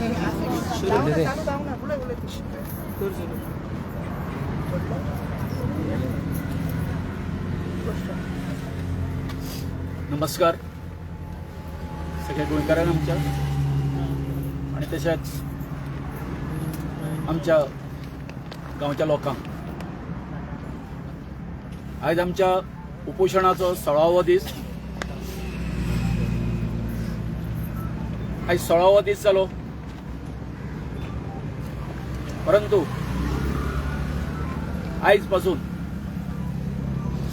नमस्कार सगळ्या गोंयकारांक आमच्या आणि तशेंच आमच्या गांवच्या लोकांक आज आमच्या उपोशणाचो 16वो दीस आज 16वो दीस जालो परंतु आयज पासून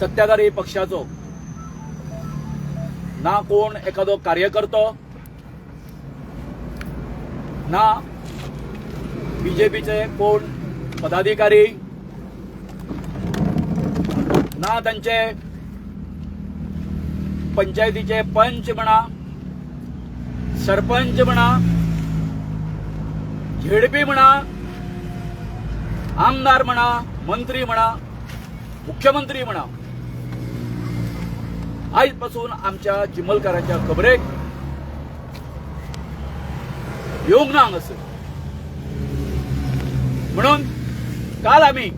सत्ताधारी पक्षाचो ना कोण एखादो कार्यकर्तो ना बीजेपीचे कोण पदाधिकारी ना तांचे पंचायतीचे पंच म्हणा सरपंच म्हणा झेडपी म्हणा आमदार म्हणा मंत्री म्हणा मुख्यमंत्री म्हणा आजपासून आमच्या चिमलकारांच्या खबरेक येवंक ना हांगासर म्हणून काल आम्ही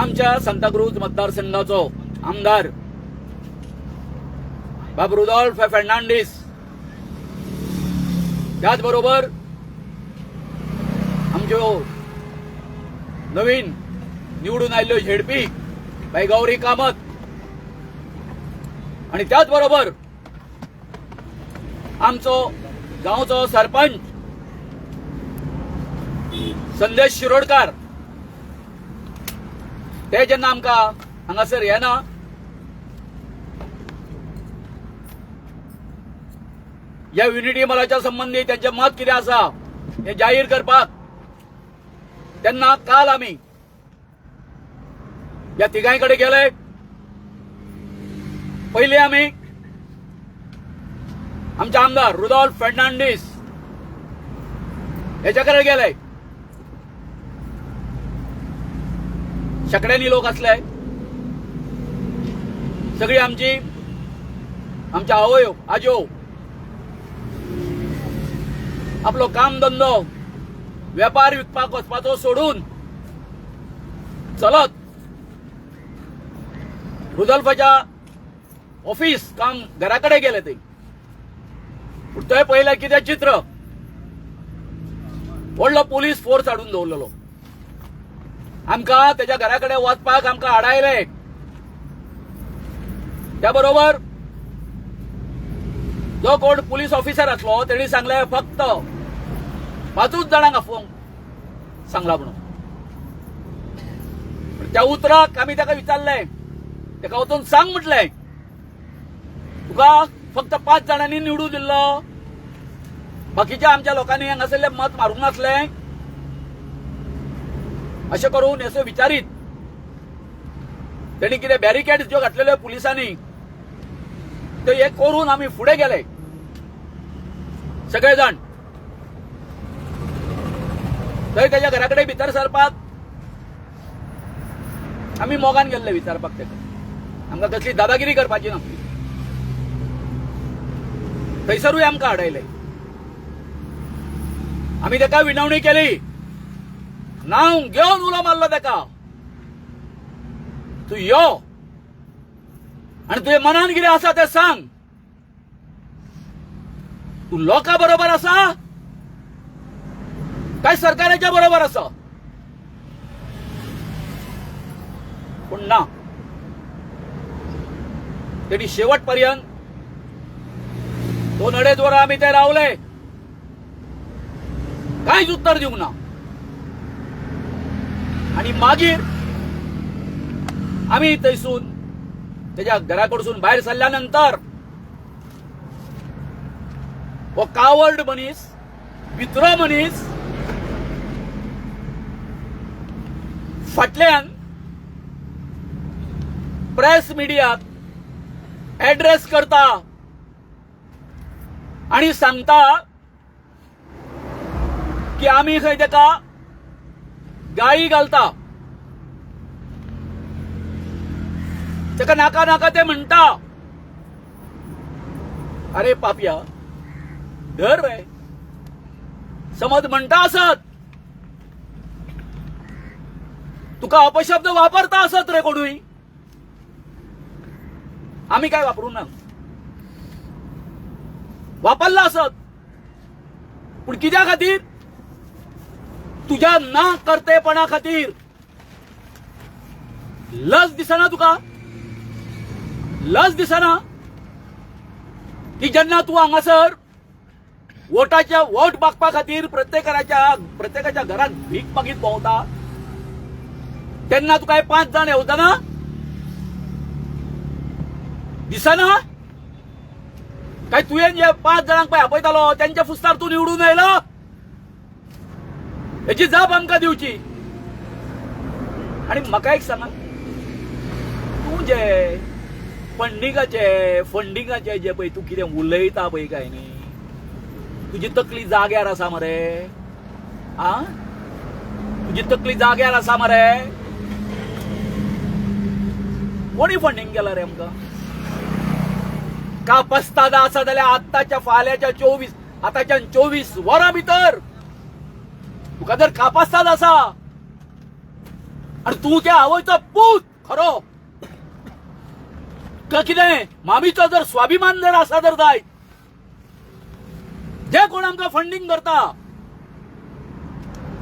आमच्या सांताक्रूज मतदारसंघाचो आमदार बाब रुडॉल्फ फर्नांडीस त्याच बरोबर आमच्यो नवीन निवडून आयल्ल्यो झेडपी बाई गौरी कामत आणि त्याच बरोबर आमचो गांवचो सरपंच संदेश शिरोडकार ते जेन्ना आमकां हांगासर येना ह्या युनिटी मॉलाच्या संबंधी त्यांचे मत कितें आसा हे जाहीर करपाक तेन्ना काल आमी या तिगांय कडेन गेले पहिले आम्ही आमचे आमदार रुडॉल्फ फर्नांडीस हेच्या कडेन गेले शेकड्यांनी लोक असले सगळी आमच्या आवयो आजो आपलो काम धंदो वेपार विकपाक वचपाचो सोडून चलत रुडॉल्फाच्या ऑफिस काम घराकडे गेले ते थंय पळयलें कितें चित्र व्हडलो पुलीस फोर्स हाडून दवरलेलो आमकां तेच्या घराकडे वचपाक आमकां आडायले त्या बरोबर जो कोण पुलीस ऑफिसर आसलो तेणी सांगले फक्त 5 जाणांक आफोवंक सांगला म्हणून त्या उतराक आमी ताका विचारलें तेका वचून सांग म्हटलें तुका फक्त 5 जाणांनी निवडून दिल्लो बाकीच्या आमच्या लोकांनी हांगासरले मत मारूंक नासलें अशें करून असो विचारीत तेणी कितें बॅरिकेड्स ज्यो घातलेल्यो पुलिसांनी त्यो हे करून आमी फुडें गेले सगळे जाण थंय तेच्या घरा कडेन भितर सरपाक आमी मोगान गेल्ले विचारपाक तेका आमकां कसली दादागिरी करपाची ना थंयसरूय आमकां आडयले आमी तेका विनवणी केली नांव घेवन उलो मारलो तेका तूं यो आनी तुजे मनान कितें आसा तें सांग तूं लोकां बरोबर आसा काय सरकाराच्या बरोबर आसा पूण ना तेणी शेवट पर्यंत 2-2.5 वरां आमी ते रावले कांयच उत्तर दिवंक ना आणि मागीर आमी थंयसून तेच्या घरा कडसून भायर सरल्यानंतर हो कावर्ड मनीस वित्रो मनीस फाटल्यान प्रेस मिडियाक एड्रेस करता आणि सांगता की आम्ही खंय तेका गाळी घालता तेका नाका नाका ते म्हणटा अरे पापिया धर रे, समज म्हणता असत तुका अपशब्द वापरता असत रे कोणूय, आम्ही काय वापरू ना, वापरला असत. पण कित्या खातीर? तुझ्या ना करतेपणा खातीर. लज दिसना तुका? लज दिसना की जेन्ना तू हांगासर वोट मागपा खातीर प्रत्येकाच्या घरात भीक मागीत भोंवता, तेन्ना तुका 5 जाण येवतना दिसना काय? तुवें जे 5 जाणांक पळय आपयतालो त्यांच्या फुस्तार तू निवडून येयलो, हेची जाप आमकां दिवची. आणि म्हाका एक सांगा, तू जे फंडिंगाचे जे पळय तू कितें उलयता पळय काय न्ही, तुजी तकली जाग्यार आसा मरे? आ तुजी तकली जाग्यार आसा मरे? कोणी फंडिंग केला रे आमकां? का पस्तादा आसा जाल्यार आतांच्या फाल्याच्या 24 वरां भितर तुका जर कापास्ताद आसा आणि तू त्या आवयचो पूत खरो का कितें मामीचो जर स्वाभिमान जर आसा जर जाय, जे कोण आमकां फंडिंग करता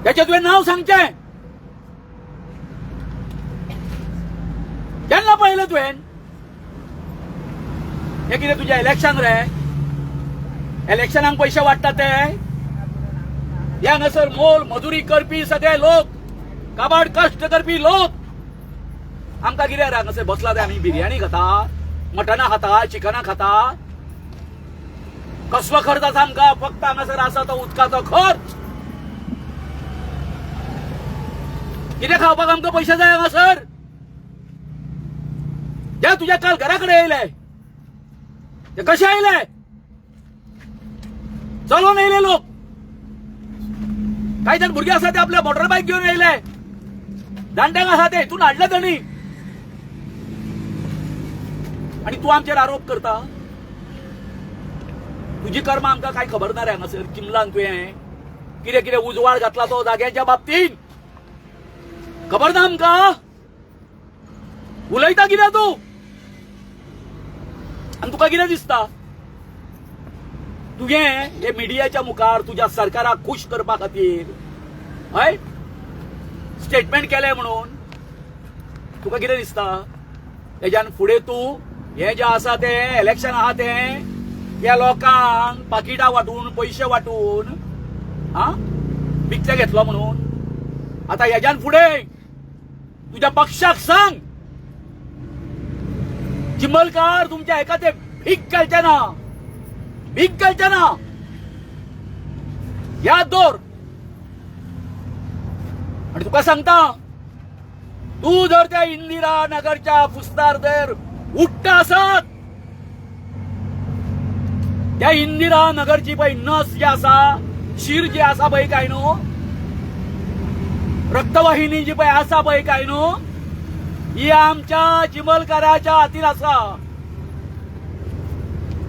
त्याचे तुवें नाव सांगचें. केन्ना पळयलें तुवें? हे कितें तुझे इलेक्शन रे? इलेक्शनाक पैसे वाटतात ते या हांगासर मोल मजुरी करपी सगळे लोक, काबाड कष्ट करपी लोक आमकां कितें रे हांगासर बसला ते आमी बिर्याणी खाता, मटना खाता, चिकना खाता? कसलो खर्च आसा आमकां? फक्त हांगासर आसा तो उदकाचो खर्च. कितें खावपाक आमकां पैसे जाय हांगासर? जे तुझ्या काल घरा कडेन येयले ते कशे आयले? चलोन येयले लोक. काही जण भुरगे आसा ते आपल्या मोटर बायक घेऊन येयले, जाणट्यांक आसा ते हितून हाडले तांणी. आणि तू आमचेर आरोप करता? तुजी कर्मा आमकां काय खबर ना रे हांगासर? चिमलान तुवें कितें कितें उजवाड घातला तो जाग्याच्या बाबतींत खबर ना आमकां? उलयता कितें तू? आणि तुका कितें दिसता? तुगे हे मिडियाच्या मुखार तुझ्या सरकाराक खुश करपा खातीर हय स्टेटमेंट केले म्हणून तुका कितें दिसता? हेज्यान फुडें तूं हे जे आसा ते इलेक्शन आहा ते या लोकांक पाकिटां वाटून पैसे वाटून विकते घेतलो म्हणून आता हेज्यान फुडें तुझ्या पक्षाक सांग, चिंबलकार तुमच्या एका ते भीक घालचे ना, भीक घालचे ना, याद दवर. आणि तुका सांगता, तू जर त्या इंदिरा नगरच्या फुस्तार जर उठता असत, त्या इंदिरा नगरची पळय नस जी आसा, शिर जी आसा पळय काय न्हू, रक्तवाहिनी जी पळय आसा पळय काय न्हू, ही आमच्या चिंबलकाराच्या हातीर आसा.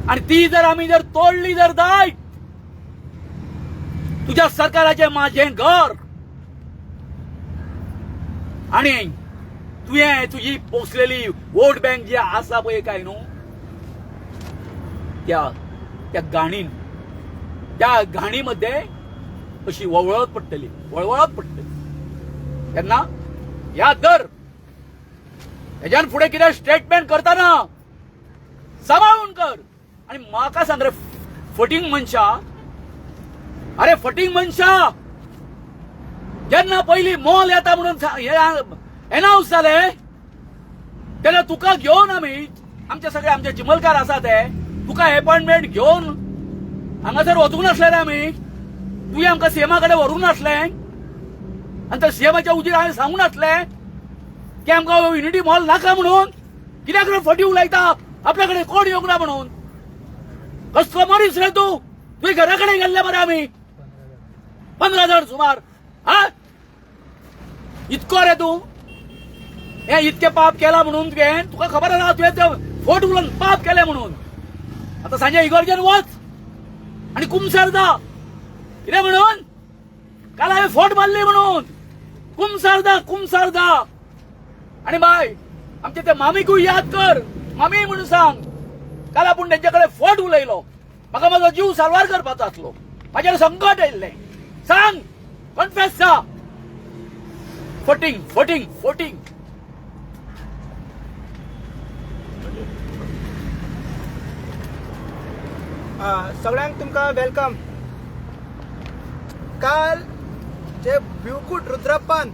आणि ती जर आम्ही जर तोडली जर जाय, तुझ्या सरकाराचे माझे घर आणि तुझी पोचलेली वोट बँक जी आसा पळय काय न्हू, त्या घाणीमध्ये अशी वळवळत पडटली. त्यांना याद धर. हेज्यान फुडें कितें स्टेटमेंट करतना सांबाळून कर. आणि म्हाका सांग रे फटींग मनशा, अरे फटींग मनशा, जेन्ना पयली मॉल येता म्हणून अनाउन्स जाले तेन्ना तुका घेवन आमचे सगळे आमचे चिंबलकार आसा ते तुका अपॉइंटमेंट घेवन हांगासर वचूंक नासले रे आमी? तुवें आमकां सीएमा कडेन व्हरूंक नासलें? आनी त्या सीएमाच्या उजीर हांवें सांगूंक नासलें की आमकां युनिटी मॉल नाका म्हणून? कित्याक रे फटी उलयता? आपल्या कडेन कोण येवंक ना म्हणून? कसलो मनीस रे तू? तुवें घरा कडेन गेल्ले मरे आमी 15 जण सुमार. इतको रे तू? हे इतके पाप केला म्हणून तुका खबर आसा तुवें ते फोट उलोवन पाप केले म्हणून? आता सांजे इगर्जेन वच आणि कुमसारदा कितें म्हणून काल हांवें फोट मारली म्हणून कुमसारदा आणि बाय आमचे ते मामीकूय याद कर मामी म्हणून सांग काल आपूण तेंचे कडेन फोट उलयलो म्हाका म्हाजो जीव सारवार करपाचो आसलो म्हाजेर संकट येयल्लें सांग कन्फेस सा फोटिंग सगळ्यांक तुमकां वेलकम. काल जे भिवकूट रुद्रप्पान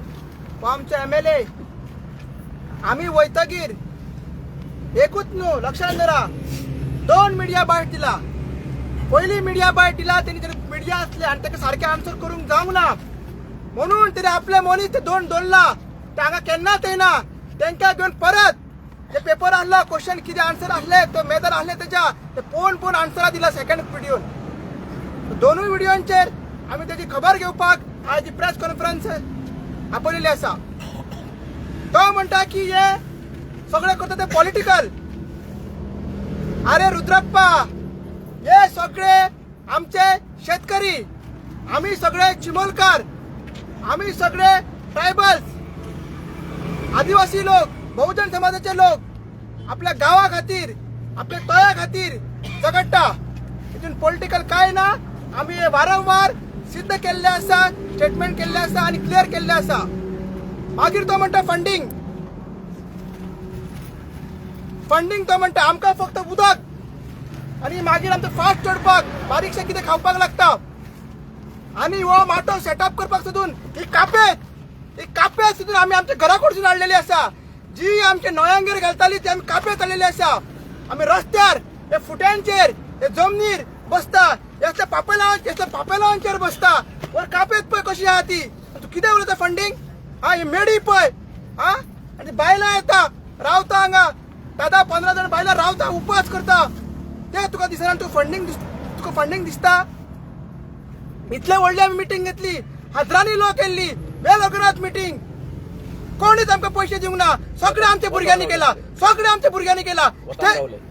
हो आमचे MLA आम्ही वयतगीर एकूच न्हू लक्षात दवरा 2 मिडिया बायट दिला. पयली मिडिया बायट दिला तेणी मिडिया असले आणि ताका सारखे आन्सर करूंक जावंक ना म्हणून तेणी आपले मनीस ते दोनला ते हांगा केन्नाच येना तांकां घेवन परत जे पेपर आहलो क्वेश्चन कितें आन्सर आसले तो मेदर आसले तेच्या ते पोवन आन्सरां दिला सेकंड व्हिडिओन. दोनूय व्हिडिओंचेर आमी तेजी खबर घेवपाक आज ही प्रेस कॉन्फरन्स आपयलेली आसा. तो म्हणटा की हे सगळे करता ते पॉलिटिकल. अरे रुद्रप्पा हे सगळे आमचे शेतकरी आम्ही सगळे चिमोलकार आम्ही सगळे ट्रायबल्स आदिवासी लोक बहुजन समाजाचे लोक आपल्या गावा खातीर आपल्या तळ्या खातीर झगडटा. हितून पॉलिटिकल काय ना. आम्ही हे वारंवार सिद्ध केल्ले आसा स्टेटमेंट केल्ले आसा आणि क्लियर केल्ले आसा. मागीर तो म्हणटा फंडिंग तो म्हणटा आमकां फक्त उदक आणि मागीर आमकां फास्ट चडपाक बारीकशें कितें खावपाक लागता आणि हो माटो सेटअप करपाक सोदून ही कापेत सोदून आमी आमच्या घरा कडसून हाडलेली आसा. जी आमच्या नोयांगेर घालताली ती आमी कापेत हाडलेली आसा. आमी रस्त्यार हे फुट्यांचेर हे जमनीर बसता असल्या पापेलांचेर बसता वर कापेत पळय कशी आहा ती. तू कितें उलयता फंडिंग ही मेडी पळय आणि बायलां येता रावता हांगा 10-15 जण बायलां रावता उपास करता ते तुका दिसना तुका फंडिंग दिसता. इतले व्हडली आमी मिटींग घेतली हजारांनी लोक येयल्ली वेलॉगरात मिटींग कोणीच आमकां पयशे दिवंक ना. सगळे आमच्या भुरग्यांनी केला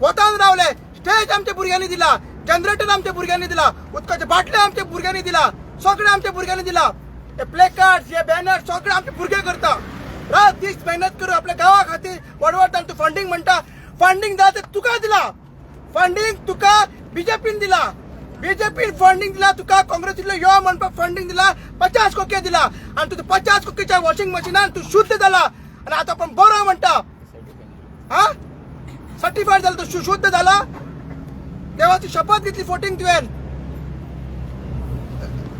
वतान रावले स्टेज आमच्या भुरग्यांनी दिला जनरेटर आमच्या भुरग्यांनी दिला उदकाचे बाटले आमच्या भुरग्यांनी दिला सगळे आमच्या भुरग्यांनी दिला. हे प्लेकार्ड हे बॅनर सगळे आमचे भुरगे करता रात दीस मेहनत करून आपल्या गावा खातीर वडवडटा. तू फंडिंग म्हणटा फंडिंग दा ते तुका दिला फंडिंग तुका बीजेपीन दिला फंडिंग दिला तुका काँग्रेसीतलो यो म्हणपाक फंडिंग दिला 50 कोटी दिला आणि तू 50 कोटीच्या वॉशिंग मशिनान तू शुद्ध झाला आणि आता पण बरो म्हणटा सर्टिफाईड झाला तो शुद्ध झाला. देवाची शपथ घेतली फोटिंग तुवें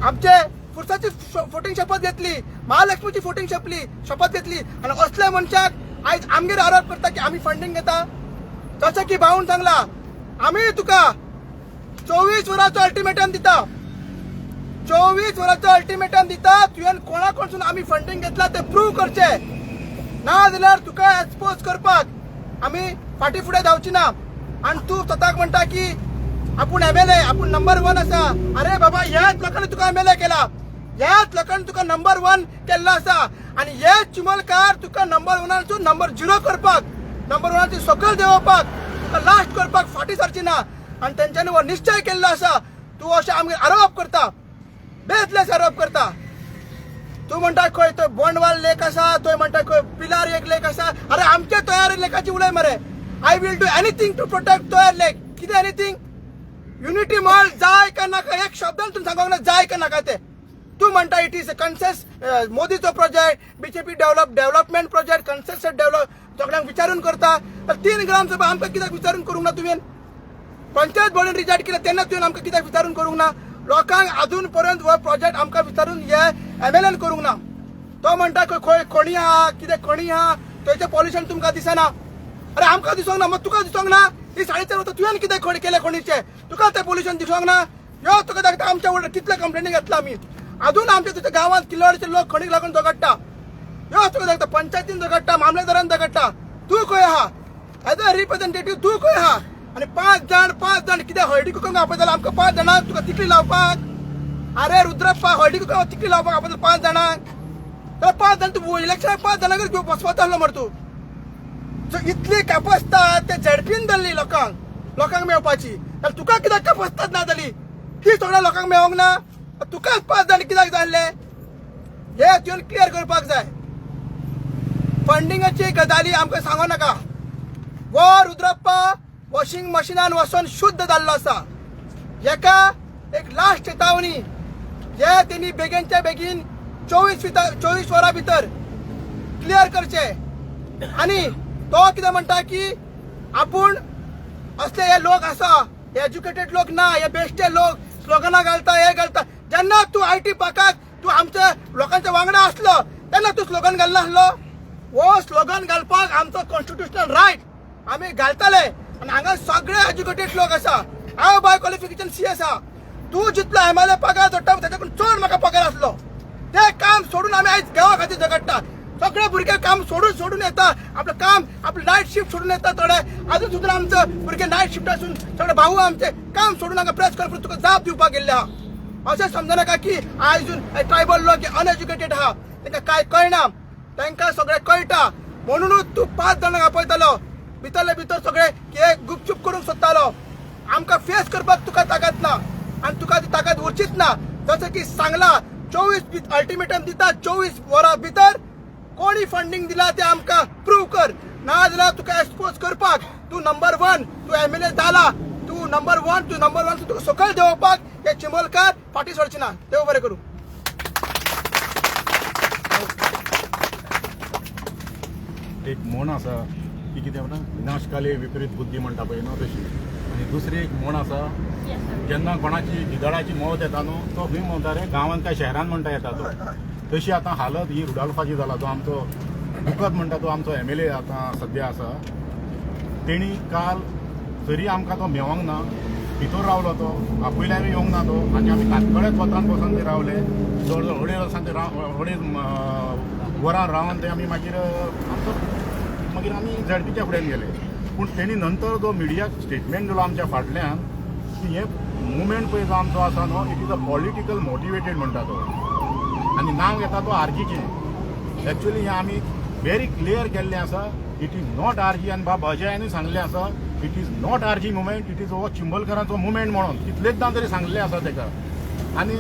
आमचे फुरसाची फोटिंग शपथ घेतली महालक्ष्मीची फोटिंग शपथ घेतली आणि असल्या मनशाक आयज आमगेर आरोप करता की आम्ही फंडिंग घेता. जसं की भाऊन सांगला आम्ही तुका 24 वरांचो अल्टिमेटम दिता तुवें कोणा कडसून आम्ही फंडिंग घेतला ते प्रूव्ह करचे ना जाल्यार तुका एक्सपोज करपाक आम्ही फाटी फुडें धांवची ना. आणि तू स्वताक म्हणटा की आपूण MLA आपूण नंबर 1 आसा. अरे बाबा ह्याच लोकांनी तुका MLA केला ह्याच लोकांनी तुका नंबर 1 केल्लो आसा आणि हे चिमोलकार तुका नंबर 1 नंबर 0 करपाक नंबर 1 सकयल देंवोवपाक तुका लास्ट करपाक फाटी सरची ना. आणि तेंच्यांनी हो निश्चय केल्लो आसा. तू अशें आमगेर आरोप करता बेतलेस आरोप करता. तू म्हणटा खंय तो बोंडवाल लेक आसा तो म्हणटा खंय पिलार एक लेक आसा. अरे आमच्या तयार लेकाची उलय मरे. I will do anything to protect Toyar lake. कितें एनीथिंग युनिटी मॉल जाय का नाका एक शब्दान तुम सांगोंक ना जाय का नाका ते. तू म्हणटा इट इज अ कन्सेस मोदीचो project BJP development project consensus develop सगळ्यांक विचारून करता. 3 ग्रामसभा आमकां कित्याक विचारून करूंक ना तुवें. पंचायत बोर्डीन रिजेक्ट केला तेन्ना तुवें आमकां कित्याक विचारून करूंक ना. लोकांक अजून पर्यंत हो प्रोजेक्ट आमकां विचारून हे MLAन करूंक ना. तो म्हणटा खंय खणी आहा कितें खणी आहा थंयचें पॉल्युशन तुमकां दिसना. अरे आमकां दिसोंक ना मग तुका दिसोंक ना. ही 4.5 वर्सां तुवें कितें खणी केलें खणीचें तुका तें पॉल्युशन दिसोंक ना. यो तुका दाखयता आमच्या वडील कितले कंप्लेनी घेतला आमी अजून आमच्या तुझ्या गांवांत किल्लवाडचे लोक खणीक लागून झगडटा. यो तुका दाखयता पंचायतीन झगडटा मामलेदारान झगडटा. तू खंय आहा एज अ रिप्रेझेंटेटिव्ह तू खंय आहा. आणि 5 जाण कितें हळडी कुकूंक आपयताले आमकां 5 जाणांक तुका तिकली लावपाक. अरे रुद्रप्पा हळडी कुकूंक तिकली लावपाक आपयताले 5 जाणांक तर 5 जाण तू इलेक्शनाक 5 जाणांकच घेवप वचपाक आसलो मरे तू. इतली कॅपॅसिटी ते झडपीन धरली लोकांक लोकांक मेवपाची जाल्यार तुका कित्याक कपस्तात ना जाली ती सगळ्या लोकांक मेळोंक ना तुकाच 5 जाण कित्याक जाल्ले हे तुवें क्लियर करपाक जाय फंडिंगाची गजाली आमकां सांगो नाका वो रुद्रप्पा वॉशिंग मशिनान वचून शुद्ध जाल्लो आसा हेका एक लास्ट चेतावणी जे तेणी बेगीनच्या बेगीन 24 वरां भितर क्लियर करचे आणि तो कितें म्हणटा की आपूण असले हे लोक आसा हे एज्युकेटेड लोक ना हे बेश्टे लोक स्लोगनां घालता हे घालता जेन्ना तूं आयटी पाकाक तूं आमच्या लोकांच्या वांगडा असलो तेन्ना तूं स्लोगन घालना आसलो वो स्लोगन घालपाक आमचो कॉन्स्टिट्युशनल रायट आमी घालताले आनी हांगा सगळे एज्युकेटेड लोक आसा हांव बाय क्वॉलिफिकेशन सी आसा तूं जितलो एमएलए पगार जोडटा ताच्याकून चड म्हाका पगार आसलो ते काम सोडून आमी आयज गांवा खातीर झगडटा सगळे भुरगे काम सोडून येता आपलं काम आपलं नाईट शिफ्ट सोडून येता थोडे अजून सुद्धा आमचं भुरगे नाईट शिफ्ट असून सगळे भाऊ आमचे काम सोडून हांगा प्रेस कॉन्फरन्स तुका जाप दिवपाक गेल्ले आहा अशें समजा नाका की आयजून ट्रायबल लोक अनएज्युकेटेड आहा तांकां कांय कळना तांकां सगळें कळटा म्हणूनच तूं 5 जाणांक आपयतालो भितरले भितर सगळे हे गुपचूप करूंक सोदतालो आमकां फेस करपाक तुका ताकद ना आनी तुका ती ताकद उरचीच ना जसं की सांगला 24 अल्टिमेटम दिता 24 वरां भितर कोणी फंडिंग दिला ते आमकां प्रूव कर ना जाल्यार तुका एक्सपोज करपाक तूं नंबर 1 तूं एमएलए जाला तूं नंबर 1 तुका सकयल देंवोवपाक हे चिंबोलकार फाटी सोडचे ना देव बरें करूं एक म्हण आसा ती कितें म्हणटा विनाशकाले विपरीत बुद्धी म्हणटा पळय न्हू तशी आनी दुसरी एक म्हण आसा जेन्ना कोणाची गिदाडाची मौत येता न्हू तो खंय म्हणटा रे गांवांत काय शहरान म्हणटा येता तो तशी आतां हालत ही रुडाल्फाची जाला तो आमचो दुखद म्हणटा तो आमचो एमएलए आतां सद्या आसा तेणी काल तरी आमकां तो मेवंक ना भितर रावलो तो पयल्यार येवंक ना तो आनी आमी तातकळेच वतान बसून ते रावले जवळ जवळ 2.5 वर्सां ते 2.5 वरां रावन ते आमी मागीर आमी झडपीच्या फुड्यान गेले पूण तेणी नंतर जो मिडियाक स्टेटमेंट दिलो आमच्या फाटल्यान की हे मुवमेंट पळय जो आमचो आसा न्हू it is a political motivated म्हणटा तो आनी नांव घेता तो आरजीचें एक्चुअली हें आमी व्हेरी क्लियर केल्लें आसा इट इज नॉट आरजी आनी बाब अजयानूय सांगलें आसा it is not RG movement it is हो चिंबोलकरांचो मुवमेंट म्हणून कितलेचदां तरी सांगलें आसा ताका आनी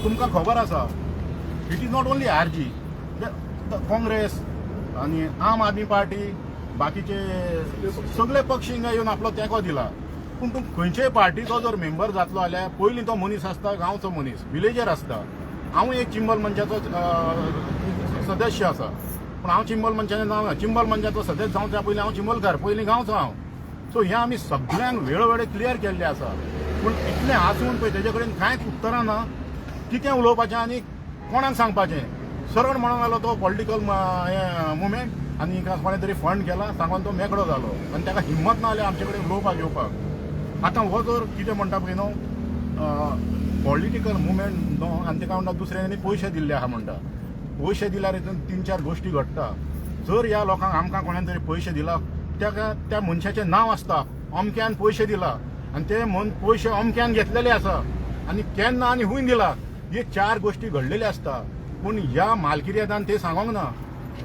तुमकां खबर आसा it is not only RG Congress आनी आम आदमी पार्टी बाकीचे सगळे पक्ष हिंगा येवन आपलो तेंको दिला पूण तूं खंयचेय पार्टीचो जर मेंबर जातलो जाल्यार पयलीं तो मनीस आसता गांवचो मनीस विलेजर आसता हांव एक चिंबल मंचाचो सदस्य आसा पूण हांव चिंबल मंचाचें जावं चिंबल मंचाचो सदस्य जावं त्या पयलीं हांव चिंबलकार पयलीं गांवचो हांव सो हें आमी सगळ्यांक वेळोवेळी क्लियर केल्लें आसा पूण इतलें आसून पळय तेजे कडेन कांयच उत्तरां ना कितें उलोवपाचें आनी कोणाक सांगपाचें सरळ म्हणून आलो तो पॉलिटिकल मुवमेंट आनी कोणें तरी फंड केला सांगून तो मेकळो जालो आनी ताका हिम्मत ना जाल्यार आमचे कडेन उलोवपाक येवपाक आतां हो जर कितें म्हणटा पळय न्हू पॉलिटिकल मुवमेंट न्हू आनी ताका म्हणटा दुसऱ्यांनी पयशे दिल्ले आहा म्हणटा पयशे दिल्यार हितून 3-4 गोश्टी घडटा जर ह्या लोकांक आमकां कोणें तरी पयशे दिला ताका त्या मनशाचें नांव आसता अमक्यान पयशे दिला आनी ते पयशे अमक्यान घेतलेले आसा आनी केन्ना आनी हूंय दिला हे 4 गोश्टी घडलेल्यो आसता पूण ह्या मालकिर्यादान ते सांगोंक ना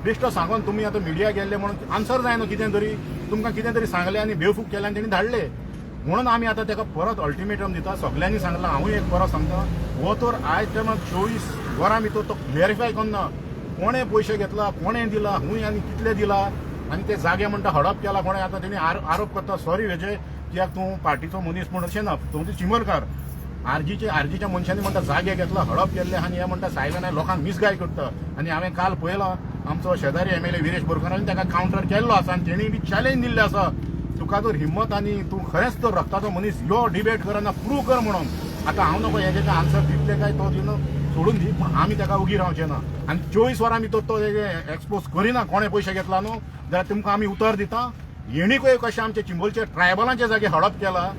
बेश्टो सांगून तुमी आतां मिडिया गेल्ले म्हणून आन्सर जाय न्हू कितें तरी तुमकां कितें तरी सांगलें आनी बेवकूफ केलें आनी तेणी धाडले म्हणून आमी आतां ताका परत अल्टिमेटम दिता सगळ्यांनी सांगलां हांवूय एक परत सांगता हो तर आयज टायमार 24 वरां भितर तो व्हेरीफाय करना कोणें पयशे घेतला कोणें दिला हूंय आनी कितले दिला आनी ते जागे म्हणटा हडप केला कोणें आतां तेणी आरोप करता सॉरी हेजे कित्याक तूं पार्टीचो मनीस म्हूण अशें ना तूं चिंबोलकार आरजीच्या मनशांनी म्हणटा जागे घेतला हडप केल्ले आनी हे म्हणटा सायलेन लोकांक मिसगायड करता आनी हांवें काल पळयलां आमचो शेजारी एमएलए विरेश बोरकारान ताका कावंटर केल्लो आसा आनी तेणी बी चॅलेंज दिल्लें आसा तुका जर हिम्मत आनी तूं खरेंच तर रक्ताचो मनीस यो डिबेट कर आनी प्रूव कर म्हणून आतां हांव नको हेजे आन्सर दितले काय तो दिवन सोडून दी पूण आमी ताका उगी रावचे ना आनी 24 वरां भितर तो हेजे एक्सपोज करिना कोणें पयशे घेतला न्हू जाल्यार तुमकां आमी उतर दिता येणीकूय कशें आमचे चिंबोलचे ट्रायबलांचे जागे हडप केला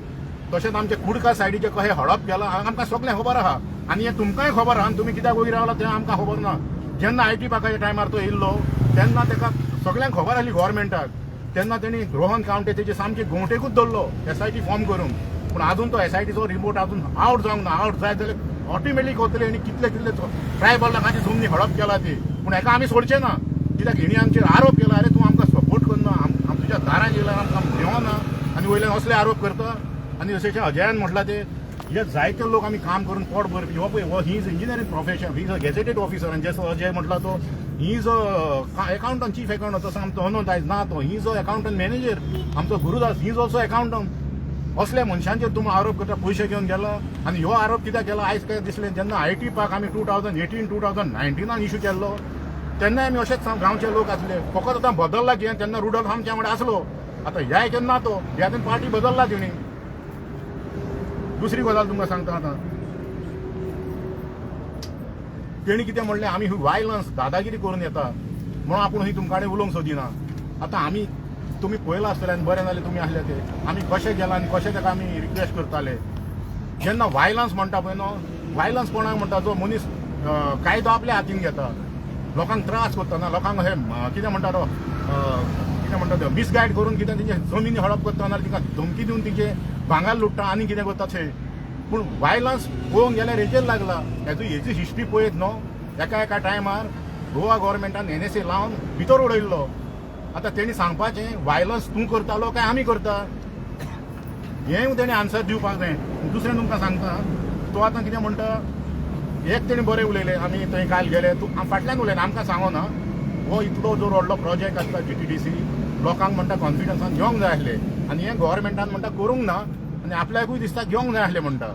तशेंच आमचे कुडका सायडीचे कशें हडप केला आमकां सगळें खबर आहा आनी हें तुमकांय खबर आहा आनी तुमी कित्याक उगी रावला तें आमकां खबर ना जेन्ना आयटी पाकाच्या टायमार तो येयल्लो तेन्ना ताका सगळ्यांक खबर आसली गोव्हर्मेंटाक तेन्ना तेणी रोहन कावंटे तेजे सामके गोंवटेकूच धरलो एसआयटी फॉर्म करून पूण आजून तो एसआयटीचो रिपोर्ट आजून आउट जावंक ना आउट जाय जाल्यार ऑटोमॅटीक वतले आनी कितले ट्रायबल लोकांची जमनी हडप केला ती पूण हेका आमी सोडचे ना कित्याक हेणी आमचेर आरोप केला अरे तूं आमकां सपोर्ट करना तुज्या दारान येयल्यार आमकां मेवना वयल्यान असले आरोप करता आनी जशें अजयान म्हटलां ते हे जायते लोक आमी काम करून पोट भरपी हो पळय हो he is engineering profession he is a gazetted officer आनी जसो अजय म्हटला तो he is a accountant chief accountant तसो आमचो अनंत आयज ना तो he is a accountant manager आमचो Gurudas he is also accountant असल्या मनशांचेर तुमी आरोप करता पयशे घेवन गेलो आनी हो आरोप कित्याक केलो आयज काय दिसलें जेन्ना IT पार्क आमी 2018-2019 इश्यू केल्लो तेन्ना आमी अशेंच गांवचे लोक आसले फकत आतां बदलला कितें तेन्ना रुडल्फ आमच्या वांगडा आसलो आतां ह्या केन्ना तो ह्या पार्टी बदलला तेणी दुसरी गजाल तुमकां सांगता आतां तेणी कितें म्हणलें आमी वायलन्स दादागिरी करून येता म्हणून आपूण ही तुमच्या कडेन उलोवंक सोदिना आतां आमी तुमी पळयलां आसतलें आनी बरें जालें तुमी आसले ते आमी कशें गेला आनी कशें ताका आमी रिक्वेस्ट करताले जेन्ना वायलन्स म्हणटा पळय न्हू वायलन्स कोणाक म्हणटा जो मनीस कायदो आपल्या हातीन घेता लोकांक त्रास करतना लोकांक हे कितें म्हणटा तो कितें म्हणटा तो मिसगायड करून कितें तेंचे जमिनी हडप करता नाल्यार तिका धमकी दिवन तिचे भांगर लुट्टा आनी कितें करता थंय पूण वायलन्स पळोवंक गेल्यार हेजेर लागला हेजी हिस्ट्री पळयत न्हू एका टायमार गोवा गव्हर्मेंटान NSA लावन भितर उडयल्लो आतां तेणी सांगपाचें वायलन्स तूं करतालो काय आमी करता हें तेणी आन्सर दिवपाक जाय दुसरें तुमकां सांगता तो आतां कितें म्हणटा एक तेणी बरें उलयलें आमी थंय काल गेले तूं फाटल्यान उलयना आमकां सांगोना हो इतलो जो व्हडलो प्रोजेक्ट आसता GTDC लोकांक म्हणटा कॉन्फिडन्सान घेवंक जाय आसलें आनी हें गव्हर्मेंटान म्हणटा करूंक ना आनी आपल्याकूय दिसता घेवंक जाय आसलें म्हणटा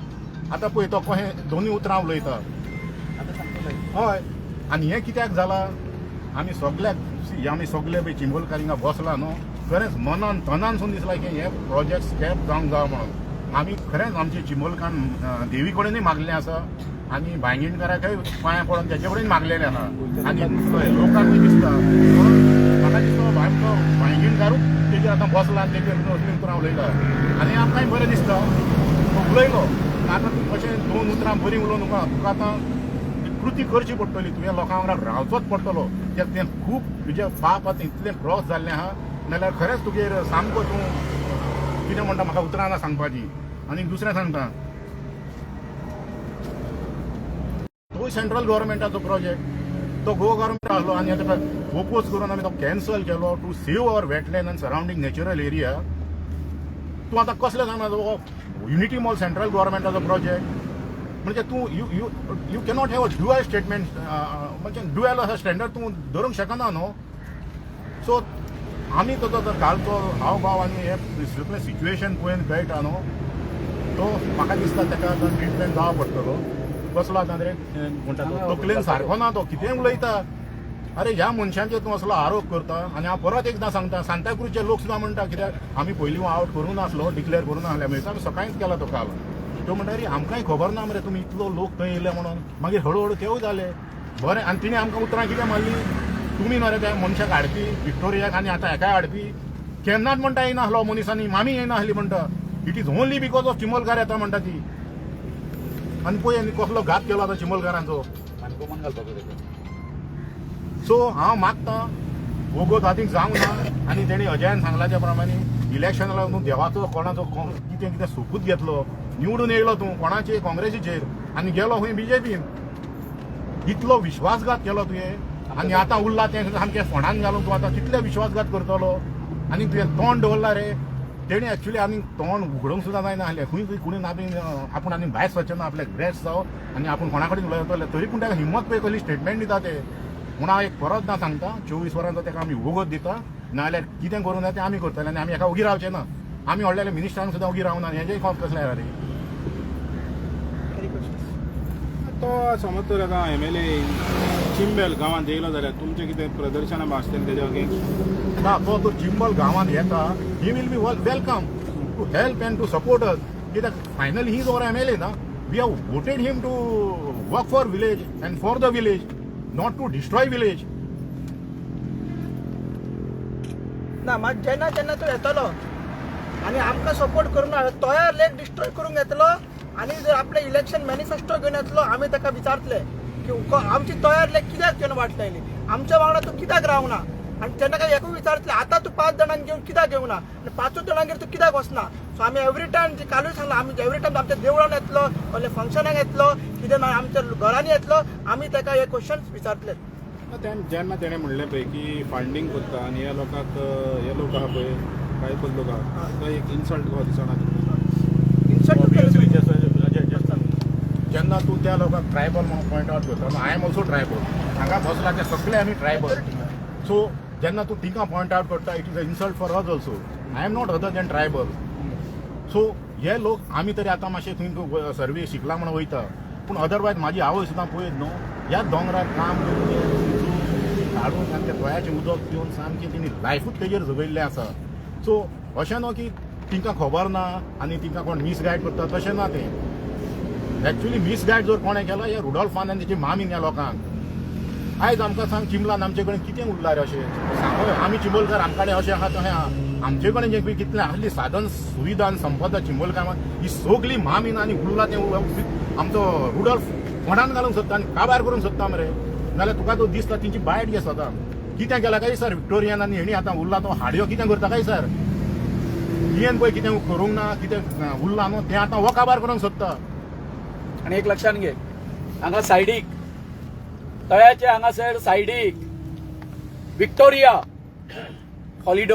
आतां पळय तो कशें दोनूय उतरां उलयता हय आनी हें कित्याक जालां आमी सगळे पळय चिंबोलकार हिंगा बसला न्हू खरेंच मनान तनानसून दिसला की हे प्रोजेक्ट स्कॅप जावंक जाय म्हणून आमी खरेंच आमचे चिंबोलकान देवी कडेनूय मागलें आसा आनी भायंगीणकाराकय पांयां पडोन तेचे कडेन मागलेलें आसा आनी लोकांकूय दिसता म्हाका दिसता भायलो भायंगीणकारूच तेजेर आतां बसला आनी तेजेर असलीं उतरां उलयता आनी आमकांय बरें दिसता तो उलयलो आतां तूं कशें 2 उतरां बरीं उलोवन तुका आतां कृती करची पडटली तुवें लोकां वांगडा रावचोच पडटलो कित्याक तें खूब तुजें पाप आतां इतलें क्रॉस जाल्लें आहा नाल्यार खरेंच तुगेर सामको तूं कितें म्हणटा म्हाका उतरां ना सांगपाची आनी दुसरें सांगता तो सेंट्रल गव्हर्मेंटाचो प्रोजेक्ट तो गोवा गव्हर्मेंट आसलो आनी ताका ओपोज करून आमी तो कॅन्सल केलो टू सेव अवर वेटलँड आनी सरावंडींग नॅचरल एरिया तूं आतां कसलें सांगना युनिटी मॉल सेंट्रल गव्हर्मेंटाचो प्रोजेक्ट म्हणजे तूं you cannot have a dual statement म्हणजे ड्युअल असो स्टँडर्ड तूं धरूंक शकना न्हू सो आमी ताचो कालचो हावभाव आनी हे सगळें सिच्युएशन पळोवन कळटा न्हू तो म्हाका दिसता ताका आतां ट्रिटमेंट जावं पडटलो कसलो आतां रे म्हणटा तो तकलेन सारको ना तो कितें उलयता अरे ह्या मनशांचेर तूं असलो आरोप करता आनी हांव परत एकदां सांगता सांताक्रूजचे लोक सुद्दां म्हणटा कित्याक आमी पयलीं आउट करूं नासलो डिक्लेअर करूं नासले म्हणजे आमी सकाळींच केला तो काल तो म्हणटा रे आमकांय खबर ना मरे तुमी इतलो लोक थंय येयले म्हणून मागीर हळू तेवूय जाले बरें आनी तिणें आमकां उतरां कितें मारलीं तुमी न्हू रे त्या मनशाक हाडपी विक्टोरियाक आनी आतां हेकाय हाडपी केन्नाच म्हणटा येयनासलो मनीसांनी मामी येयनासली म्हणटा it is only because of चिंबोलकार येता म्हणटा ती आनी पळय आनी कसलो घात केलो आतां चिंबोलकारांचो सो हांव मागतां वोगोत हातीक जावंक ना आनी तेणी अजयान सांगलाच्या प्रमाणे इलेक्शनाक लागून देवाचो कोणाचो कितें सोपूत घेतलो निवडून येयलो तूं कोणाचेर काँग्रेसीचेर आनी गेलो खंय BJPन इतलो विश्वासघात केलो तुवें आनी आतां उरला तें सामकें फोंडान घालून तूं आतां कितले विश्वासघात करतलो आनी तुवें तोंड दवरला रे तेणी एक्चुली आनी तोंड उगडोवंक सुद्दां जायना आहलें खंय कोणी आपूण आनी भायर सरचेना आपल्याक ग्रेस जावं आनी आपूण कोणा कडेन उलयतले तरी पूण ताका हिम्मत पळय कसली स्टेटमेंट दिता ते म्हणून हांव एक परत ना सांगता 24 वरांचो ताका आमी वगत दिता नाजाल्यार कितें करूं जाय तें आमी करतले आनी आमी एका उगी रावचे ना आमी व्हडलेल्या मिनिस्टरांक सुद्दां उगी रावना हेजेय खप कसलें रे तो समज तर आतां MLA चिंबेल गांवांत येयलो जाल्यार तुमचें कितें प्रदर्शनां आसतलें तेजे अगेन्स्ट ना तो चिंबल गांवांत येता he will be welcome to help and to support us कित्याक finally he is our MLA ना we have voted him to work for village and for the village not to destroy village ना मात जेन्ना जेन्ना तो येतलो आनी आमकां सपोर्ट करूंक ना तोयार लेक डिस्ट्रॉय करूंक येतलो आनी जर आपले इलेक्शन मॅनिफेस्टो घेवन येतलो आमी ताका विचारतले की आमची तयार लेक कित्याक घेवन वाटलेली आमच्या वांगडा तूं कित्याक रावना आनी तेन्ना काय एकूय विचारतले आतां तूं 5 जाणांक घेवन कित्याक येवना आनी 5 जाणांगेर तूं कित्याक वचना सो आमी एवरी टायम जे कालूय सांगला आमी एवरी टायम आमच्या देवळान येतलो कसले फंक्शनाक येतलो कितें आमच्या घरांनी येतलो आमी ताका हे क्वेश्चन्स विचारतले जेन्ना तेणें म्हणलें पळय की फंडींग करता आनी हे लोक आहा पळय ट्रायबल लोक आहात तो एक इन्सल्ट कहो दिसना Obviously, जेन्ना तूं त्या लोकांक ट्रायबल म्हणून पॉयंट आउट करता आय एम ऑल्सो ट्रायबल हांगा बसला ते सगळे आमी ट्रायबल सो जेन्ना तूं तिका पॉयंट आउट करता it is a insult for us also I am not other than tribal so हे लोक आमी तरी आतां मातशें थंय सर्वे शिकला म्हणून वयता पूण अदरवायज म्हाजी आवय सुद्दां पळयत न्हू ह्या दोंगरार काम करून हाडून आनी त्या गोंयाचें उदक पिवन सामकें तेणी लायफूच तेजेर जगयल्लें आसा सो अशें न्हू की तिंका खबर ना आनी तिंका कोण मिसगायड करता तशें ना तें एक्चुअली मिसगायड जर कोणें केला हे रुडॉल्फान आनी तेची मामीन ह्या लोकांक आयज आमकां सांग चिंबलान आमचे कडेन कितें उरलां रे अशें सांग आमी चिंबोलकार आमचे कडेन अशें आहा तशें आहा आमचे कडेन जें कितलें आहली साधन सुविधा आनी संपदा चिंबोलकार ही सगळी मामीन आनी उरलां तें आमचो रुडॉल्फ कोणान घालूंक सोदता आनी काबार करूंक सोदता मरे नाल्यार तुका तो दिसता तेंची बायट घे सदां कितें केलां काय सर विक्टोरियन आनी हेणी आतां उरला तो हाडयो कितें करता काय सर हियेन पळय कितें करूंक ना कितें उरलां न्हू तें आतां हो काबार करूंक सोदता आणि एक लक्षात घे हांगा सायडीक तळ्याचे हांगासर सायडीक विक्टोरिया हॉलिडे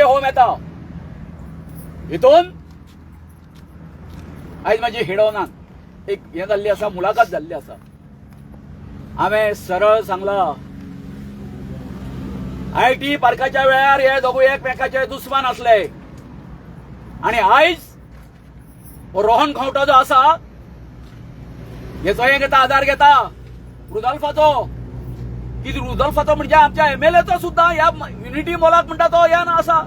होम येता हितून आयज माझी हिडोनान एक हे जाल्ली आसा मुलाखत जाल्ली आसा हांवें सरळ सांगला IT पार्काच्या वेळार हे दोगूय एकमेकाचे दुस्मान असले आणि आयज रोहन खंवटो जो आसा हेचो हे घेता आधार घेता रुदॉल्फाचो की रुदॉल्फाचो म्हणजे आमच्या MLAचो सुद्दां ह्या युनिटी मॉलाक म्हणटा तो ह्या आसा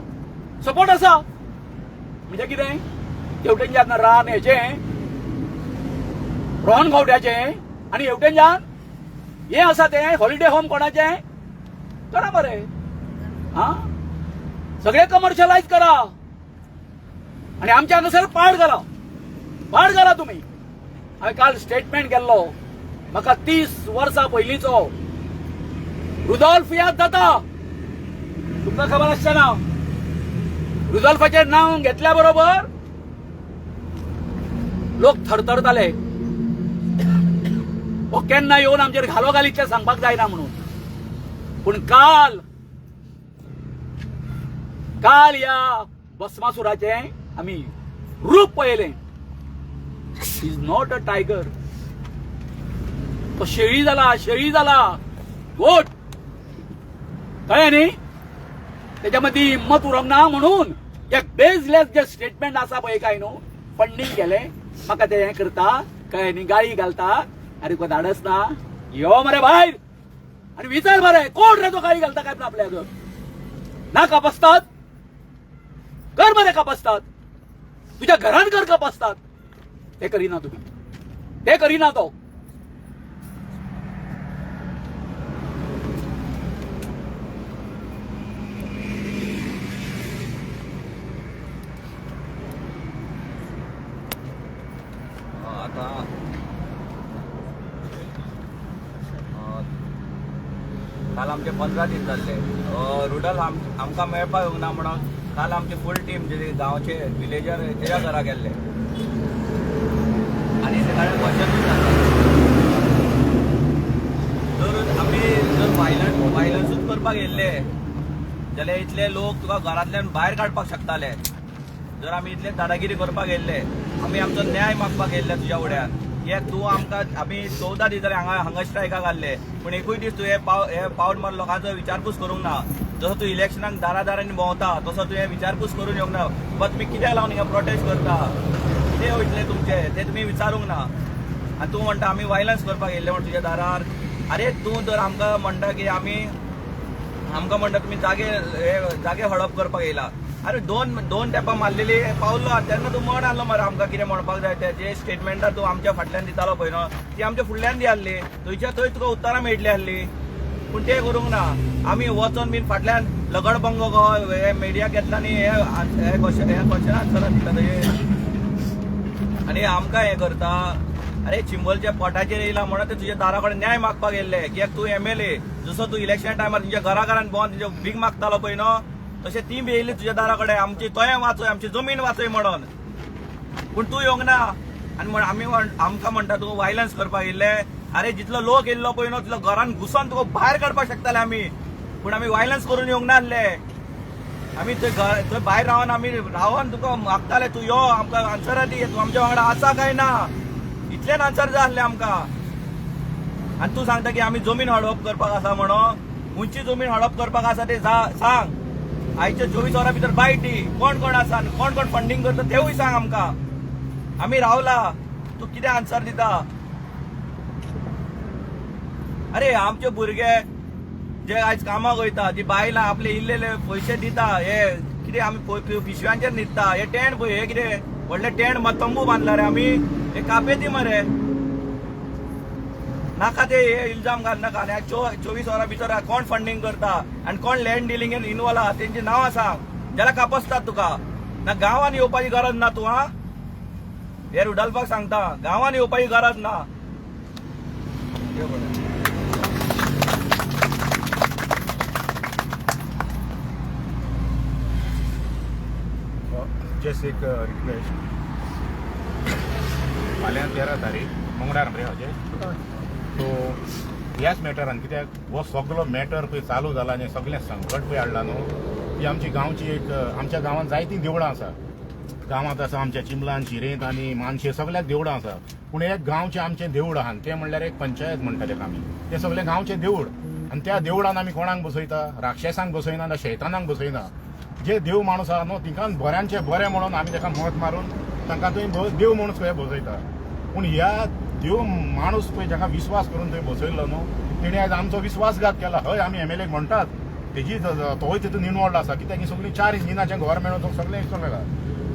सपोर्ट आसा म्हणजे कितें हेवटेंच्यान रान हेचे रोहन खंवट्याचे आणि हेवटेंच्यान हे आसा ते हॉलिडे होम कोणाचे करा मरे हा सगळे कमर्शियलाइज करा आणि आमच्या हांगासर पाड घाला तुम्ही हांवें काल स्टेटमेंट केल्लो म्हाका 30 वर्सां पयलींचो रुदॉल्फ याद जाता तुमकां खबर आसचें ना रुदॉल्फाचें नांव घेतल्या बरोबर लोक थरथरताले हो केन्ना येवन आमचेर घालो घालीतशें सांगपाक जायना म्हणून पूण काल ह्या भस्मासुराचें आमी रूप पळयलें इज नॉट अ टायगर तो शेळी जाला गोट कळ्ळें न्ही त्याच्या मदीं हिम्मत उरोंक ना म्हणून एक बेजलेस जे स्टेटमेंट आसा पळय काय न्हू फंडींग केलें म्हाका ते हें करता कळ्ळें न्ही गाळी घालता अरे तुका धाडस ना यो मरे भायर आणि विचार मरे कोण रे तो गाळी घालता काय आपल्याक ना कापसतात कर मरे कापसतात तुझ्या घरान कर कापसतात ते करीना तुम्ही ते करीना तो आता काल आमचे 15 दीस जाल्ले रुडल आमकां मेळपाक येवंक ना म्हणून काल आमची फूल टीम जे गांवचे विलेजर तेज्या घरा गेल्ले आनी ते कडेन क्वेश्चन जर आमी जर वायलन्सूच करपाक येयल्ले जाल्यार इतले लोक तुका घरांतल्यान भायर काडपाक शकताले जर आमी इतले दादागिरी करपाक येयल्ले आमी आमचो न्याय मागपाक येयल्ले तुज्या फुड्यान एक तूं आमकां आमी 14 दीस जाले हांगा स्ट्रायकाक घाल्ले पूण एकूय दीस तूं हे पावट मार लोकांचो विचारपूस करूंक ना जसो तूं इलेक्शनाक दारांनी भोंवता तसो तुवें विचारपूस करून येवंक ना बट तुमी कित्याक लावन हिंगा प्रोटेस्ट करता कितें वयतले तुमचे ते तुमी विचारूंक ना आनी तूं म्हणटा आमी वायलन्स करपाक येयल्ले म्हण तुज्या दारार अरे तूं जर आमकां म्हणटा की आमकां म्हणटा तुमी जागे हडप करपाक येयला अरे दोन तेंपां मारलेली पावलो तेन्ना तूं म्हण आहलो मरे आमकां कितें म्हणपाक जाय तें जे स्टेटमेंटार तूं आमच्या फाटल्यान दितालो पळय न्हू ती आमच्या फुडल्यान दी आहली थंयच्या थंय तुका उतरां मेळटली आहली पूण तें करूंक ना आमी वचोन बीन फाटल्यान लगडबंगो गो हे मिडिया घेतला आनी हे क्वेश्चन आन्सरां दिता थंय आनी आमकां हें करता अरे चिंबलच्या पोटाचेर येयला म्हणून ते तुज्या दारा कडेन न्याय मागपाक येयल्ले कित्याक तूं MLA जसो तूं इलेक्शन टायमार तुज्या घरान भोंवन तुज्या भीक मागतालो पळय न्हू तशें ती बी येयली तुज्या दारा कडेन आमची तोय वाचय आमची जमीन वाचय म्हणून पूण तूं येवंक ना आनी आमी आमकां म्हणटा तूं वायलन्स करपाक येयल्ले अरे जितलो लोक येयल्लो पळय न्हू तितलो घरान घुसोन तुका भायर काडपाक शकताले आमी पूण आमी वायलन्स करून येवंक नासले आमी थंय भायर रावन आमी रावन तुका मागताले तूं यो आमकां आन्सर दी तूं आमच्या वांगडा आसा काय ना इतलेच आन्सर जाय आसले आमकां आनी तूं सांगता की आमी जमीन हडप करपाक आसा म्हणून खंयची जमीन हडप करपाक आसा ते सांग आयच्या 24 वरां भितर बायटी कोण कोण आसा कोण कोण फंडिंग करता तेवूय सांग आमकां आमी रावला तूं कितें आन्सर दिता अरे आमचे भुरगे जे आयज कामाक वयता ती बायलां आपले इल्लेले पयशे दिता हे कितें आमी पिशव्यांचेर न्हिदता हे टेंट पळय हे कितें व्हडले टेंट तंबू बांदला रे आमी हे कापेती मरे नाका ते हे इल्जाम घाल नाका आनी 24 वरां भितर कोण फंडिंग करता आनी कोण लँड डिलिंगेन इनवॉल्व आहा तेंची नांवां सांग जाल्यार कापसतात तुका ना गांवांत येवपाची गरज ना तूं हा हे उडलपाक सांगता गांवांत येवपाची गरज ना जस्ट एक रिक्वेस्ट फाल्यां 13 तारीख मंगळार मरे हाजे सो ह्याच मॅटरान कित्याक हो सगळो मॅटर पळय चालू जाला आनी सगळें संकट पळय हाडला न्हू ती आमची गांवची एक आमच्या गांवांत जायतीं देवळां आसा गांवांत आसा आमच्या चिंबलान शिरेंत आनी मानशे सगळ्याक देवळां आसा पूण एक गांवचें आमचें देवूळ आहा तें म्हणल्यार एक पंचायत म्हणटाले आमी तें सगळें गांवचें देवूळ आनी त्या देवळान आमी कोणाक बसयता राक्षसांक बसयना ना शैतानांक बसयना जे देव माणूस आहा न्हू तिका बऱ्यांचे बरें म्हणून आमी ताका मत मारून तांकां थंय देव मणूस खंय बसयता पूण ह्या देव माणूस पळय जाका विश्वास करून थंय बसयल्लो न्हू तेणी आयज आमचो विश्वासघात केला हय आमी MLA म्हणटात तेजी तोय तितून इनवॉल्ड आसा कित्याक ही सगळीं 4 इंजिनाचें घर मेळून तो सगळें मेळटा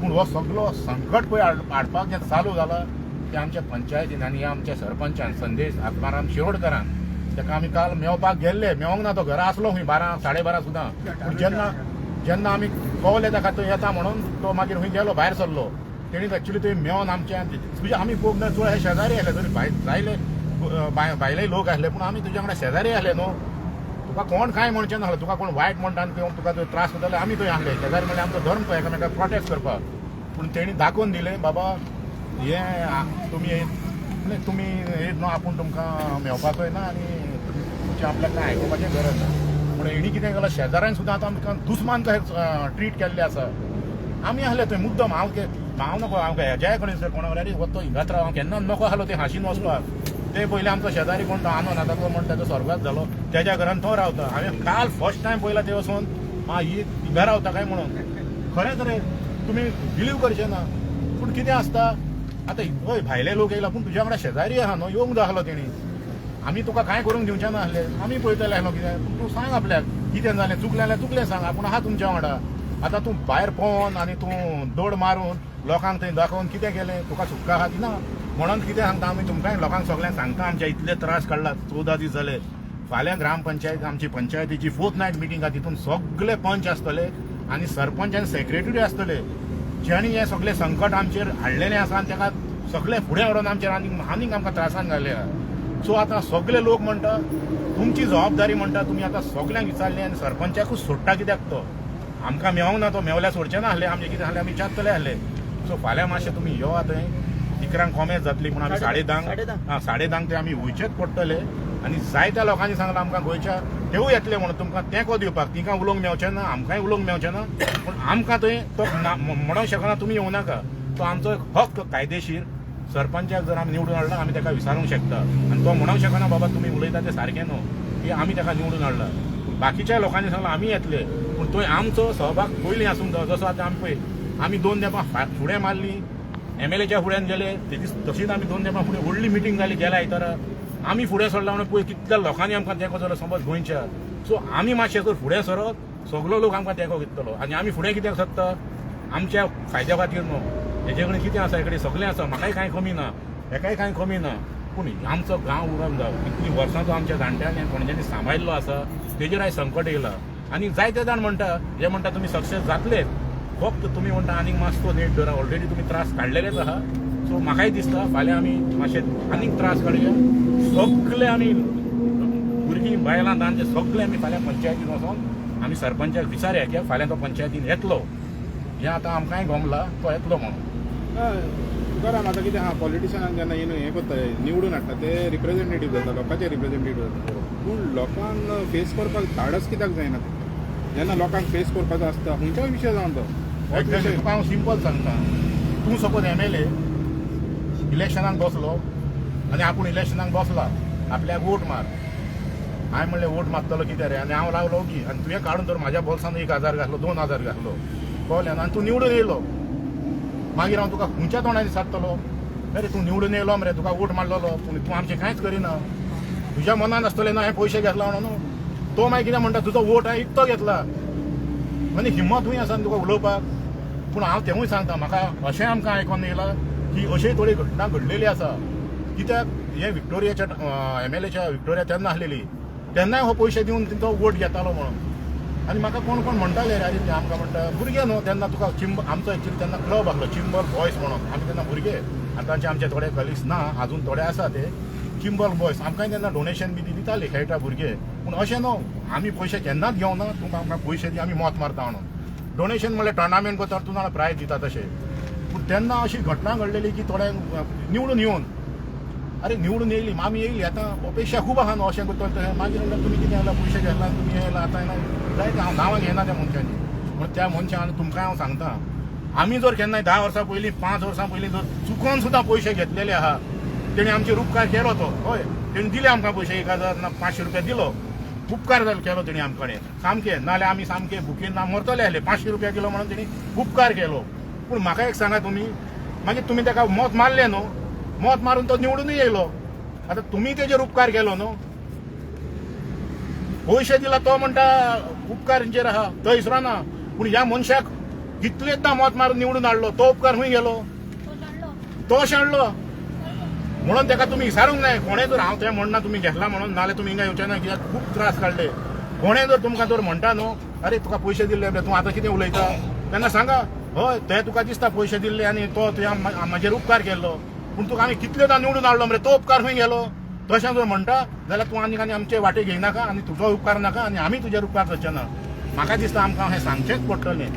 पूण हो सगळो संकट पळय हाडपाक जें चालू जालां तें आमच्या पंचायतीन आनी आमच्या सरपंचान संदेश आत्माराम शिरोडकरान ताका आमी काल मेवपाक गेल्ले मेवंक ना तो घरा आसलो खंय 12 12:30 सुद्दां पूण जेन्ना आमी कळवलें ताका थंय येता म्हणून तो मागीर खंय गेलो भायर सरलो तेणी एक्चुली थंय मेवन आमच्या म्हणजे आमी पळोवंक ना तुवें हे शेजारी आसले तरी जायले भायले लोक आसले पूण आमी तुज्या वांगडा शेजारी आसले न्हू तुका कोण कांय म्हणचें नासलें तुका कोण वायट म्हणटा आनी तुका थंय त्रास जाताले आमी थंय आसले शेजारी म्हणजे आमचो धर्म पळय एकामेकाक प्रोटेक्ट करपाक पूण तेणी दाखोवन दिलें बाबा हे तुमी हे न्हू आपूण तुमकां मेवपाकय ना आनी तुमचें आपल्याक कांय आयकुपाचें गरज ना पूण हेणी कितें केलां शेजाऱ्यान सुद्दां आतां आमकां दुस्मान कशें ट्रीट केल्लें आसा आमी आसले थंय मुद्दम हांव नको हांव हेज्याय कडेन सर कोणा कडेन वतो हिंगात राव हांव केन्ना नको आसलो ते हांशीन वचपाक ते पयलीं आमचो शेजारी कोण तो आनंद आतां तो म्हणटा तो स्वर्गात जालो तेज्या घरान तो रावता हांवें काल फर्स्ट टायम पयला ते वचून ही हिंगा रावता काय म्हणून खरेंच रे तुमी बिलीव करचे ना पूण कितें आसता आतां हय भायले लोक येयला पूण तुज्या वांगडा शेजारी आहा न्हू येवंक जाय आसलो तेणी आमी तुका कांय करूंक दिवचे ना आसले आमी पळयतले आसलो कितें पूण तूं सांग आपल्याक कितें जालें चुकलें जाल्यार चुकलें सांग आपूण आहा तुमच्या वांगडा आतां तूं भायर पोवन आनी तूं दौड मारून लोकांक थंय दाखोवन कितें केलें तुका सुक्का आहा ती ना म्हणून कितें सांगता आमी तुमकांय लोकांक सगळ्यांक सांगता आमचे इतले त्रास काडला 14 दीस जाले फाल्यां ग्रामपंचायत आमची पंचायतीची 4th नायट मिटींग आहा तितून सगळे पंच आसतले आनी सरपंच आनी सेक्रेटरी आसतले ज्यांनी हे सगळे संकट आमचेर हाडलेलें आसा आनी ताका सगळे फुडें व्हरून आमचेर आनीक आमकां त्रासान घाले सो आतां सगळे लोक म्हणटा तुमची जबाबदारी म्हणटा तुमी आतां सगळ्यांक विचारलें आनी सरपंचाकूच सोडटा कित्याक तो आमकां मेवंक ना तो मेवल्यार सोडचें ना आसलें आमचें कितें आसलें आमी चात्तले आसले सो फाल्यां मातशें तुमी यो थंय इकरांक कोमेज जातली पूण आमी 10:30 ते आमी वयचेच पडटले आनी जायत्या लोकांनी सांगलां आमकां गोंयच्या तेवूय येतले म्हणून तुमकां तेंको दिवपाक तिंका उलोवंक मेळचें ना आमकांय उलोवंक मेळचें ना पूण आमकां थंय तो म्हणूंक शकना तुमी येवं नाका तो आमचो एक हक्क कायदेशीर सरपंचाक जर आमी निवडून हाडला आमी ताका विचारूंक शकता आनी तो म्हणूंक शकना बाबा तुमी उलयता तें सारकें न्हू की आमी ताका निवडून हाडला बाकीच्या लोकांनी सांगलां आमी येतले पूण थंय आमचो सहभाग पयलीं आसूंक जाय जसो आतां आमी पळय आमी 2 तेंपां फुडें मारली MLAच्या फुड्यान गेले तशीच आमी 2 तेंपां फुडें व्हडली मिटींग जाली गेल्या आयतारा आमी फुडें सरला म्हणून पळय कितल्या लोकांनी आमकां तेंको जालो समज गोंयच्या सो आमी मातशें जर फुडें सरत सगळो लोक आमकां तेंको घेतलो आनी आमी फुडें कित्याक सरता आमच्या फायद्या खातीर न्हू हेजे कडेन कितें आसा हे कडेन सगळें आसा म्हाकाय कांय कमी ना हेकाय कांय कमी ना पूण आमचो गांव उडोवंक जाय इतलीं वर्सां जो आमच्या जाणट्यांनी कोणच्यानी सांबाळिल्लो आसा तेजेर आयज संकट येयलां आनी जायते जाण म्हणटा जे म्हणटा तुमी सक्सेस जातले फक्त तुमी म्हणटा आनीक मातसो नीट धरा ऑलरेडी तुमी त्रास काडलेलेच आहा सो म्हाकाय दिसता फाल्यां आमी मातशें आनीक त्रास काडया सगळे आमी भुरगीं बायलां दांडे सगळे आमी फाल्यां पंचायतीन वचोन आमी सरपंचाक विचारया की फाल्यां तो पंचायतीन येतलो हें आतां आमकांय गमला तो येतलो म्हणून तुकाराम आतां कितें आहा पॉलिटिशनाक जेन्ना हें करता निवडून हाडटा ते रिप्रेझेंटेटीव जाता लोकांचे रिप्रेझेंटेटीव जाता पूण लोकांक फेस करपाक धाडस कित्याक जायना जेन्ना लोकांक फेस करपाचो आसता खंयच्याय विशय जावन तो होच एक्झॅक्टली विशय तुका हांव सिंपल सांगता. तूं सपोज MLA इलेक्शनाक बसलो आनी आपूण इलेक्शनाक बसला, आपल्याक वोट मार. हांवें म्हणलें वोट मारतलो कितें रे, आनी हांव लागलो की आनी तुवें काडून तर म्हाज्या बोल्सान 1000 घातलो, 2000 घातलो, कळ्ळें. आनी तूं निवडून येयलो, मागीर हांव तुका खंयच्या तोंडानी सांगतलो अरे तूं निवडून येयलो मरे, तुका वोट मारलेलो पूण तूं आमचें कांयच करिना. तुज्या मनान आसतलें ना हांवें पयशे घेतला म्हणून. तो मागीर कितें म्हणटा तुजो वोट हांवें इकतो घेतला, आनी हिम्मतूय आसा तुका उलोवपाक. पूण हांव तेवूय सांगता, म्हाका अशें आमकां आयकोन येयलां की अशेय थोडी घटना घडलेली आसा. कित्याक हे विक्टोरियाच्या MLAच्या विक्टोरिया तेन्ना आसलेली, तेन्नाय हो पयशे दिवन तो वोट घेतालो म्हणून. आनी म्हाका कोण कोण म्हणटाले अरे ते आमकां म्हणटा भुरगे न्हू तेन्ना तुका आमचो एक्चुअली तेन्ना क्लब आसलो चिंबल बॉयज म्हणून. आमी तेन्ना भुरगे, आतांचे आमचे थोडे कलिग्स ना, अजून थोडे आसा ते चिंबल बॉयज. आमकांय तेन्ना डोनेशन बी दिताले खेळटा भुरगे. पूण अशें न्हू आमी पयशे केन्नाच घेवना, तुमकां आमकां पयशे दी आमी मत मारता म्हणून. डोनेशन म्हणल्यार टोर्नामेंट करता तुम्हाला प्रायज दिता तशें. पूण तेन्ना अशी घटना घडलेली की थोड्यांक निवडून येवन अरे निवडून येयली आमी येयली, आतां अपेक्षा खूब आहा न्हू अशें करतलो तशें. मागीर म्हणल्यार तुमी कितें जालां पयशे घेतला तुमी येयला, आतां येना जायते. हांव नांवां घेयना त्या मनशांची, पूण त्या मनशान तुमकां हांव सांगता, आमी जर केन्नाय 10 वर्सां पयलीं 5 वर्सां पयलीं जर चुकोन सुद्दां पयशे घेतलेले आहा, तेणी आमचेर उपकार केलो तो. हय तेणी दिले आमकां पयशे 1000 ना 500 रुपया दिलो, उपकार जालो केलो तेणी आमचे कडेन सामकें. नाल्यार आमी सामके भुकेन ना मरतले आसले. 500 रुपया किलो म्हणून तेणी उपकार केलो. पूण म्हाका एक सांगा तुमी, मागीर तुमी ताका मत मारलें न्हू, मत मारून तो निवडून येयलो. आतां तुमी तेजेर उपकार केलो न्हू, पयशे दिला तो म्हणटा उपकारांचेर आहा, तो इसरना. पूण ह्या मनशाक कितलेंदा मत मारून निवडून हाडलो, तो उपकार खंय गेलो, तो शेणलो. म्हणून ताका तुमी विचारूंक जाय. कोणें जर हांव तें म्हणना तुमी घेतला म्हणून, नाल्यार तुमी हिंगा येवचे ना, कित्याक खूब त्रास काडले. कोणें जर तुमकां जर म्हणटा न्हू अरे तुका पयशे दिल्ले तूं आतां कितें उलयता, तेन्ना सांगा हय ते तुका दिसता पयशे दिल्ले आनी तो तुवें म्हाजेर उपकार केल्लो, पूण तुका आमी कितलेदा निवडून हाडलो मरे, तो उपकार खंय गेलो. तशें जर म्हणटा जाल्यार तूं आनी आमचे वाटे घेयनाका आनी तुजो उपकार नाका आनी आमी तुजेर उपकार करचे ना. म्हाका दिसता आमकां हें सांगचेंच पडटलें.